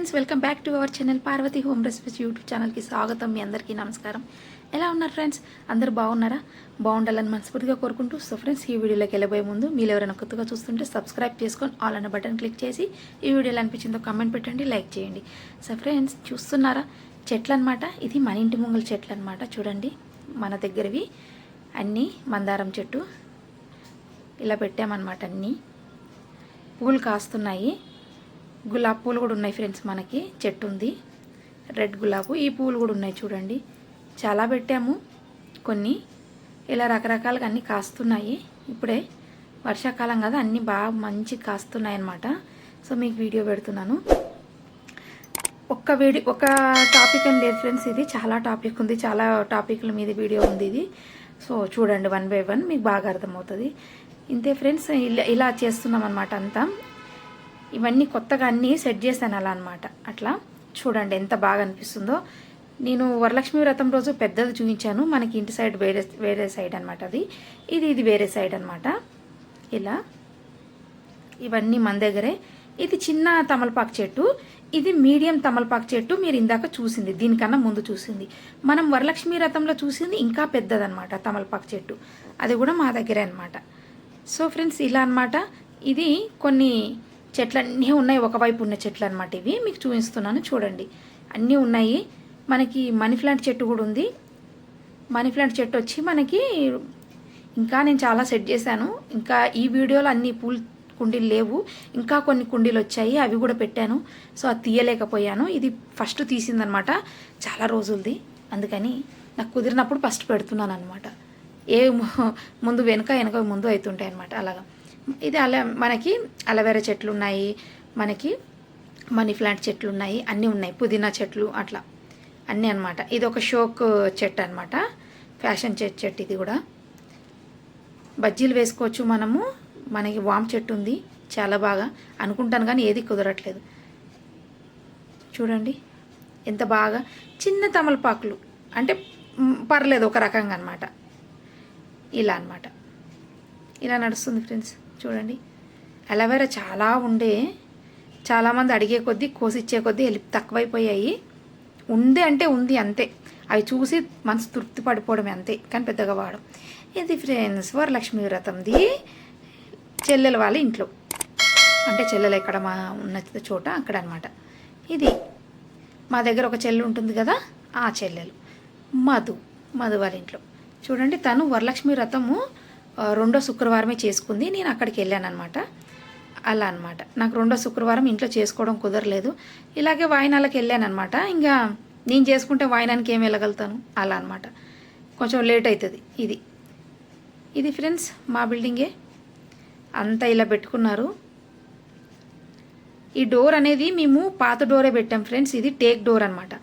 Friends, welcome back to our channel Parvathi home recipes YouTube ఛానల్కి స్వాగతం. మీ అందరికీ నమస్కారం. ఎలా ఉన్నారు ఫ్రెండ్స్? అందరూ బాగున్నారా? బాగుండాలని మనస్ఫూర్తిగా కోరుకుంటూ, సో ఫ్రెండ్స్, ఈ వీడియోలోకి వెళ్ళబోయే ముందు మీరు ఎవరైనా కొత్తగా చూస్తుంటే సబ్స్క్రైబ్ చేసుకొని ఆల్ అన్న బటన్ క్లిక్ చేసి ఈ వీడియోలో అనిపించిందో కామెంట్ పెట్టండి, లైక్ చేయండి. సో ఫ్రెండ్స్, చూస్తున్నారా చెట్లు అనమాట. ఇది మన ఇంటి ముంగల చెట్లు అనమాట. చూడండి, మన దగ్గరవి అన్నీ మందారం చెట్టు ఇలా పెట్టామన్నమాట. అన్నీ పూలు కాస్తున్నాయి. గులాబీ పూలు కూడా ఉన్నాయి ఫ్రెండ్స్. మనకి చెట్టు ఉంది, రెడ్ గులాబీ. ఈ పూలు కూడా ఉన్నాయి చూడండి. చాలా పెట్టాము, కొన్ని ఇలా రకరకాలుగా అన్నీ కాస్తున్నాయి. ఇప్పుడే వర్షాకాలం కదా, అన్నీ బాగా మంచి కాస్తున్నాయి అన్నమాట. సో మీకు వీడియో పెడుతున్నాను. ఒక టాపిక్ అని లేదు ఫ్రెండ్స్, ఇది చాలా టాపిక్ ఉంది, చాలా టాపిక్ల మీద వీడియో ఉంది ఇది. సో చూడండి, 1 by 1 మీకు బాగా అర్థమవుతుంది. ఇంతే ఫ్రెండ్స్, ఇలా చేస్తున్నాం అనమాట. అంతా ఇవన్నీ కొత్తగా అన్నీ సెట్ చేశాను అలా అనమాట. అట్లా చూడండి ఎంత బాగా అనిపిస్తుందో. నేను వరలక్ష్మి వ్రతం రోజు పెద్దది చూపించాను. మనకి ఇంటి సైడ్ వేరే సైడ్ అనమాట. ఇది వేరే సైడ్ అనమాట. ఇలా ఇవన్నీ మన దగ్గరే. ఇది చిన్న తమలపాకు చెట్టు, ఇది మీడియం తమలపాకు చెట్టు. మీరు ఇందాక చూసింది, దీనికన్నా ముందు చూసింది, మనం వరలక్ష్మి వ్రతంలో చూసింది ఇంకా పెద్దదనమాట తమలపాకు చెట్టు. అది కూడా మా దగ్గరే అనమాట. సో ఫ్రెండ్స్, ఇలా అనమాట. ఇది కొన్ని చెట్లు అన్నీ ఉన్నాయి, ఒకవైపు ఉన్న చెట్లు అనమాట. ఇవి మీకు చూపిస్తున్నాను చూడండి. అన్నీ ఉన్నాయి. మనకి మనీ ప్లాంట్ చెట్టు కూడా ఉంది. మనీ ప్లాంట్ చెట్టు వచ్చి మనకి ఇంకా నేను చాలా సెట్ చేశాను. ఇంకా ఈ వీడియోలో అన్ని పూలు కుండీలు లేవు, ఇంకా కొన్ని కుండీలు వచ్చాయి, అవి కూడా పెట్టాను. సో అది తీయలేకపోయాను. ఇది ఫస్ట్ తీసిందనమాట, చాలా రోజులది. అందుకని నాకు కుదిరినప్పుడు ఫస్ట్ పెడుతున్నాను అనమాట. ముందు వెనక ముందు అవుతుంటాయి అనమాట. అలాగా ఇది మనకి అలోవెరా చెట్లు ఉన్నాయి, మనకి మనీ ప్లాంట్ చెట్లు ఉన్నాయి, అన్నీ ఉన్నాయి, పుదీనా చెట్లు అట్లా అన్నీ అనమాట. ఇది ఒక షోక్ చెట్టు అనమాట, ఫ్యాషన్ చెట్టు. ఇది కూడా బజ్జీలు వేసుకోవచ్చు మనము. మనకి వామ్ చెట్టు ఉంది, చాలా బాగా అనుకుంటాను కానీ ఏది కుదరట్లేదు. చూడండి ఎంత బాగా చిన్న తమలపాకులు, అంటే పర్లేదు ఒక రకంగా అనమాట. ఇలా అనమాట, ఇలా నడుస్తుంది ఫ్రెండ్స్. చూడండి, అలోవెరా చాలా ఉండే, చాలామంది అడిగే కొద్దీ కోసిచ్చే కొద్దీ తక్కువైపోయాయి. ఉంది అంటే ఉంది అంతే, అవి చూసి మనసు తృప్తి పడిపోవడమే అంతే, కానీ పెద్దగా వాడడం. ఇది ఫ్రెండ్స్ వరలక్ష్మి వ్రతంది చెల్లెల వాళ్ళ ఇంట్లో, అంటే చెల్లెలు ఎక్కడ మా ఉన్న చోట అక్కడ అనమాట. ఇది మా దగ్గర ఒక చెల్లెలు ఉంటుంది కదా, ఆ చెల్లెలు మధు వాళ్ళ ఇంట్లో. చూడండి, తను వరలక్ష్మి వ్రతము 2వ శుక్రవారమే చేసుకుంది. నేను అక్కడికి వెళ్ళాను అనమాట. అలా అనమాట. నాకు 2వ శుక్రవారం ఇంట్లో చేసుకోవడం కుదరలేదు. ఇలాగే వాయినాలకు వెళ్ళాను అనమాట. ఇంకా నేను చేసుకుంటే వాయినానికి ఏం వెళ్ళగలుగుతాను, అలా అనమాట. కొంచెం లేట్ అవుతుంది. ఇది ఫ్రెండ్స్ మా బిల్డింగే. అంతా ఇలా పెట్టుకున్నారు. ఈ డోర్ అనేది మేము పాత డోరే పెట్టాం ఫ్రెండ్స్. ఇది టేక్ డోర్ అనమాట.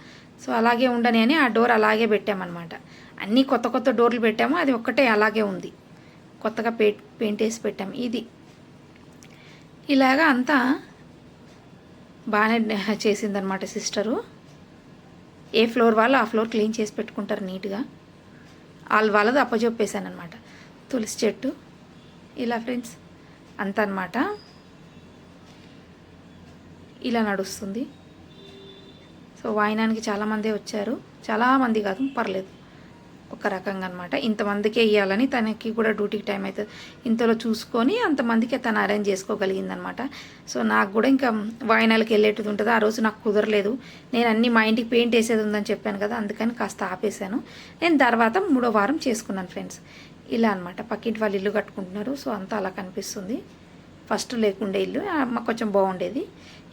సో అలాగే ఉండని అని ఆ డోర్ అలాగే పెట్టామన్నమాట. అన్నీ కొత్త డోర్లు పెట్టాము, అది ఒక్కటే అలాగే ఉంది. కొత్తగా పెయింట్ వేసి పెట్టాము. ఇది ఇలాగా అంతా బాగానే చేసిందనమాట సిస్టరు. ఏ ఫ్లోర్ వాళ్ళు ఆ ఫ్లోర్ క్లీన్ చేసి పెట్టుకుంటారు నీట్గా. వాళ్ళది అప్పచెప్పేశాను అనమాట. తులసి చెట్టు ఇలా ఫ్రెండ్స్ అంత అనమాట. ఇలా నడుస్తుంది. సో వాయినానికి చాలామందే వచ్చారు, చాలామంది కాదు, పర్లేదు, ఒక రకంగా అనమాట. ఇంతమందికే ఇవ్వాలని తనకి కూడా డ్యూటీకి టైం అవుతుంది. ఇంతలో చూసుకొని అంతమందికి తను అరేంజ్ చేసుకోగలిగిందనమాట. సో నాకు కూడా ఇంకా వాయినాలకు వెళ్ళేటది ఉంటుంది. ఆ రోజు నాకు కుదరలేదు. నేను అన్నీ మా ఇంటికి పెయింట్ వేసేది ఉందని చెప్పాను కదా, అందుకని కాస్త ఆపేశాను. నేను తర్వాత 3వ వారం చేసుకున్నాను ఫ్రెండ్స్. ఇలా అనమాట. పక్కింటి వాళ్ళు ఇల్లు కట్టుకుంటున్నారు. సో అంతా అలా కనిపిస్తుంది. ఫస్ట్ లేకుండే ఇల్లు కొంచెం బాగుండేది,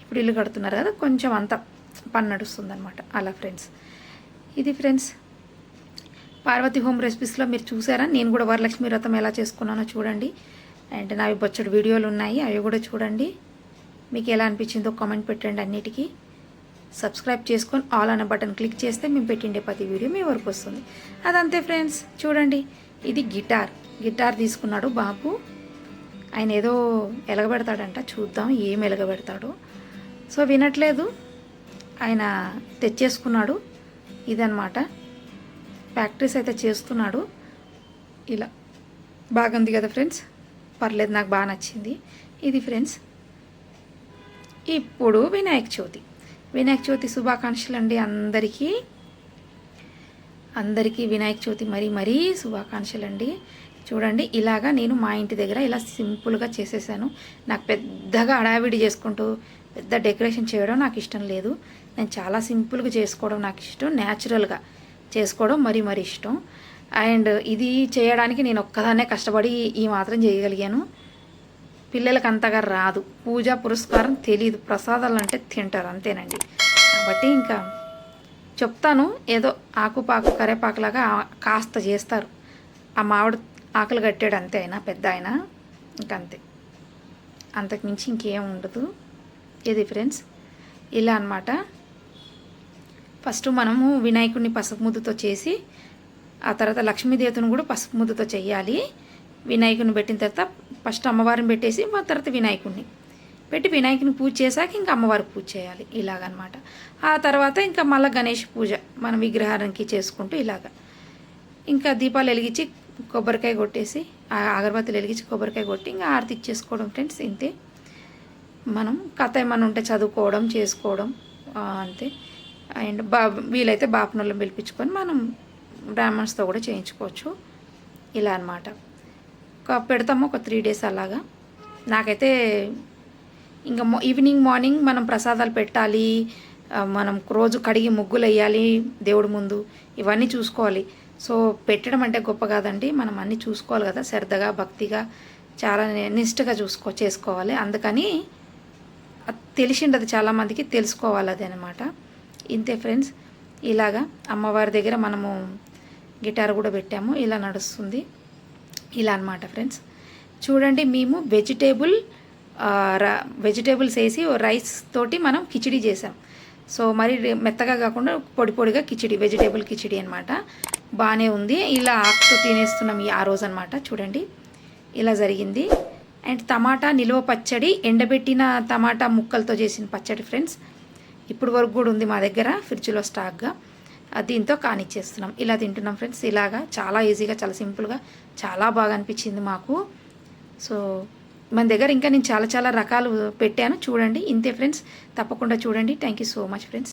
ఇప్పుడు ఇల్లు కడుతున్నారు కదా, కొంచెం అంత పని నడుస్తుంది అనమాట. అలా ఫ్రెండ్స్, ఇది ఫ్రెండ్స్ పార్వతి హోమ్ రెసిపీస్లో మీరు చూసారా. నేను కూడా వరలక్ష్మి వ్రతం ఎలా చేసుకున్నానో చూడండి. అండ్ నావి బొచ్చడు వీడియోలు ఉన్నాయి, అవి కూడా చూడండి. మీకు ఎలా అనిపించిందో కామెంట్ పెట్టండి. అన్నిటికీ సబ్స్క్రైబ్ చేసుకొని ఆల్ అనే బటన్ క్లిక్ చేస్తే మేము పెట్టిండే ప్రతి వీడియో మీ వరకు వస్తుంది. అదంతే ఫ్రెండ్స్. చూడండి, ఇది గిటార్ తీసుకున్నాడు బాబు. ఆయన ఏదో ఎలగబెడతాడంట, చూద్దాం ఏం ఎలగబెడతాడో. సో వినట్లేదు, ఆయన తెచ్చేసుకున్నాడు. ఇదన్నమాట, ప్రాక్టీస్ అయితే చేస్తున్నాడు. ఇలా బాగుంది కదా ఫ్రెండ్స్, పర్లేదు, నాకు బాగా నచ్చింది. ఇది ఫ్రెండ్స్ ఇప్పుడు వినాయక చవితి. వినాయక చవితి శుభాకాంక్షలు అండి అందరికీ. వినాయక చవితి మరీ శుభాకాంక్షలు అండి. చూడండి, ఇలాగా నేను మా ఇంటి దగ్గర ఇలా సింపుల్గా చేసేసాను. నాకు పెద్దగా హడావిడి చేసుకుంటూ పెద్ద డెకరేషన్ చేయడం నాకు ఇష్టం లేదు. నేను చాలా సింపుల్గా చేసుకోవడం నాకు ఇష్టం, న్యాచురల్గా చేసుకోవడం మరీ ఇష్టం. అండ్ ఇది చేయడానికి నేను ఒక్కదాన్నే కష్టపడి ఈ మాత్రం చేయగలిగాను. పిల్లలకి అంతగా రాదు, పూజ పురస్కారం తెలీదు, ప్రసాదాలు అంటే తింటారు అంతేనండి. కాబట్టి ఇంకా చెప్తాను, ఏదో ఆకుపాకు కరేపాకులాగా కాస్త చేస్తారు. ఆ మామిడి ఆకులు కట్టాడు అంతే, అయినా పెద్ద ఆయన ఇంకంతే, అంతకుమించి ఇంకేం ఉండదు. ఇది ఫ్రెండ్స్ ఇలా అన్నమాట. ఫస్ట్ మనము వినాయకుడిని పసుపు ముద్దతో చేసి ఆ తర్వాత లక్ష్మీదేవతను కూడా పసుపు ముద్దతో చేయాలి. వినాయకుడిని పెట్టిన తర్వాత ఫస్ట్ అమ్మవారిని పెట్టేసి ఆ తర్వాత వినాయకుడిని పెట్టి వినాయకుని పూజ చేశాక ఇంకా అమ్మవారికి పూజ చేయాలి ఇలాగనమాట. ఆ తర్వాత ఇంకా మళ్ళీ గణేష్ పూజ మనం విగ్రహానికి చేసుకుంటూ ఇలాగ ఇంకా దీపాలు వెలిగించి కొబ్బరికాయ కొట్టేసి అగరబత్తులు వెలిగించి కొబ్బరికాయ కొట్టి ఇంకా ఆరతి ఇచ్చేసుకోవడం ఫ్రెండ్స్. ఇంతే, మనం కథ ఏమైనా ఉంటే చదువుకోవడం చేసుకోవడం అంతే. అండ్ వీలైతే బాపనోళ్ళని పిలిపించుకొని మనం బ్రాహ్మణ్స్తో కూడా చేయించుకోవచ్చు ఇలా అనమాట. పెడతాము ఒక 3 days అలాగా. నాకైతే ఇంకా ఈవినింగ్ మార్నింగ్ మనం ప్రసాదాలు పెట్టాలి, మనం రోజు కడిగి ముగ్గులు వేయాలి దేవుడి ముందు, ఇవన్నీ చూసుకోవాలి. సో పెట్టడం అంటే గొప్ప కాదండి, మనం అన్నీ చూసుకోవాలి కదా, శ్రద్ధగా భక్తిగా చాలా నిష్ఠగా చేసుకోవాలి. అందుకని తెలిసిండదు చాలామందికి, తెలుసుకోవాలి అది అనమాట. ఇంతే ఫ్రెండ్స్, ఇలాగా అమ్మవారి దగ్గర మనము గిటార్ కూడా పెట్టాము, ఇలా నడుస్తుంది ఇలా అనమాట ఫ్రెండ్స్. చూడండి, మేము వెజిటేబుల్స్ వేసి రైస్ తోటి మనం కిచిడి చేసాం. సో మరి మెత్తగా కాకుండా పొడిగా కిచిడి, వెజిటేబుల్ కిచిడి అనమాట. బాగానే ఉంది. ఇలా ఆకుతో తినేస్తున్నాం ఆ రోజు అనమాట. చూడండి ఇలా జరిగింది. అండ్ టమాటా నిలువ పచ్చడి, ఎండబెట్టిన టమాటా ముక్కలతో చేసిన పచ్చడి ఫ్రెండ్స్. ఇప్పుడు వరకు కూడా ఉంది మా దగ్గర ఫ్రిడ్జ్లో స్టాక్గా. దీంతో కానిచ్చేస్తున్నాం, ఇలా తింటున్నాం ఫ్రెండ్స్. ఇలాగా చాలా ఈజీగా చాలా సింపుల్గా చాలా బాగా అనిపించింది మాకు. సో మన దగ్గర ఇంకా నేను చాలా రకాలు పెట్టాను చూడండి. ఇంతే ఫ్రెండ్స్, తప్పకుండా చూడండి. Thank you so much friends.